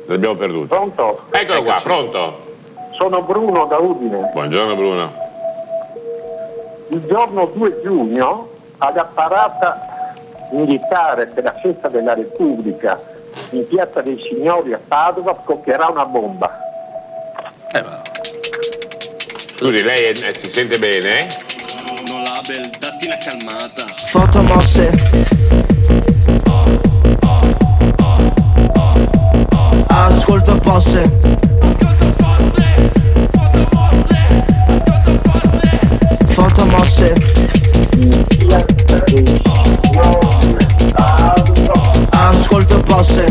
L'abbiamo perduto. Pronto? Eccolo qua, pronto? Sono Bruno da Udine. Buongiorno Bruno. Il giorno 2 giugno, alla parata militare per la festa della Repubblica in Piazza dei Signori a Padova scoppierà una bomba. Scusi, lei si sente bene? No, Label, datti una calmata. Fotomosse. Ascolto posse. Fotomosse. Ascolto posse.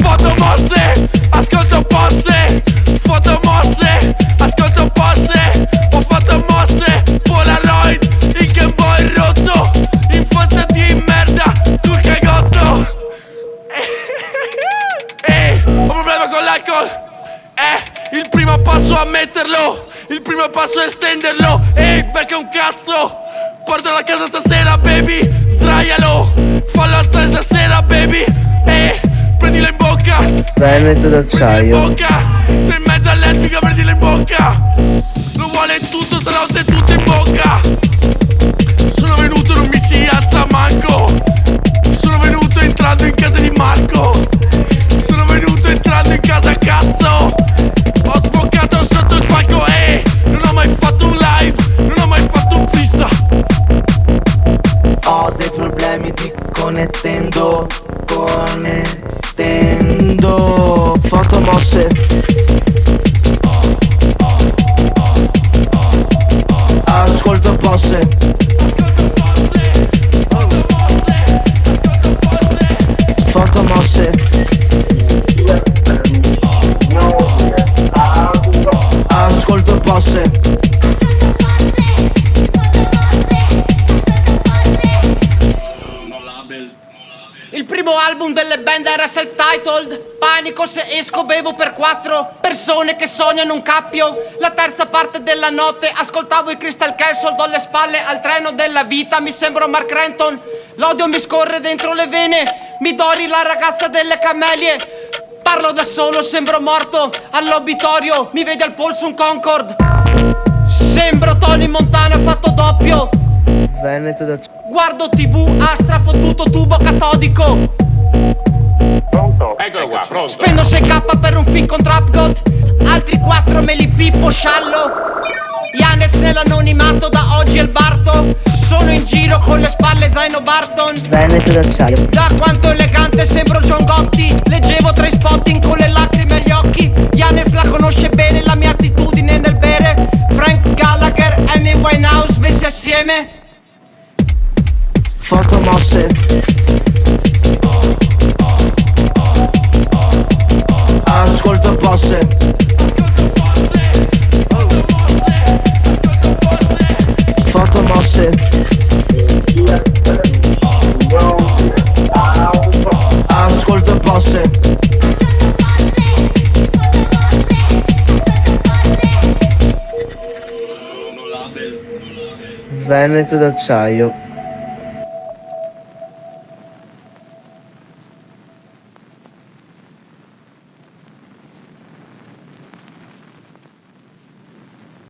Fotomosse, ascolto posse. Fotomosse, ascolto posse. Ho fatto mosse, Polaroid, il Game Boy rotto. Infozzati in merda, tu cagotto. Ho un problema con l'alcol. Il primo passo a metterlo, il primo passo è estenderlo. Perché un cazzo? Portalo a casa stasera, baby. Sdraialo, fallo alzare stasera, baby. Prendilo in bocca. Veneto d'acciaio. In bocca. Sei in mezzo all'elettrica, prendilo in bocca. Lo vuole tutto, stanotte tutto in bocca. Sono venuto, non mi si alza manco. Sono venuto entrando in casa di Marco. Sono venuto entrando in casa, cazzo. Ho sboccato sotto il palco, non ho mai fatto un live, non ho mai fatto un pista. Ho dei problemi di connettendo. Fotomosse. Ascolto posse. Fotomosse. Ascolto posse. Il primo album delle band era self-titled. Panico se esco, bevo per 4 persone che sognano un cappio. La terza parte della notte ascoltavo i Crystal Castle. Do le spalle al treno della vita, mi sembro Mark Renton. L'odio mi scorre dentro le vene. Midori, la ragazza delle camelie. Parlo da solo, sembro morto all'obitorio. Mi vede al polso un Concorde. Sembro Tony Montana fatto doppio. Veneto d'acciaio. Guardo TV, Astra, fottuto tubo catodico. Pronto? Eccolo qua, pronto. Spendo 6k per un film con Trap God. Altri 4 me li pippo sciallo. Yanez nell'anonimato, da oggi è il Barto. Sono in giro con le spalle zaino Barton. Veneto d'acciaio. Da quanto elegante sembro John Gotti. Leggevo tra i spotting con le lacrime agli occhi. Yanez la conosce bene la mia attitudine nel bere. Frank Gallagher e Amy Winehouse messi assieme. Fotomosse. Ascolto posse. Fotomosse. Ascolto posse. Veneto d'acciaio.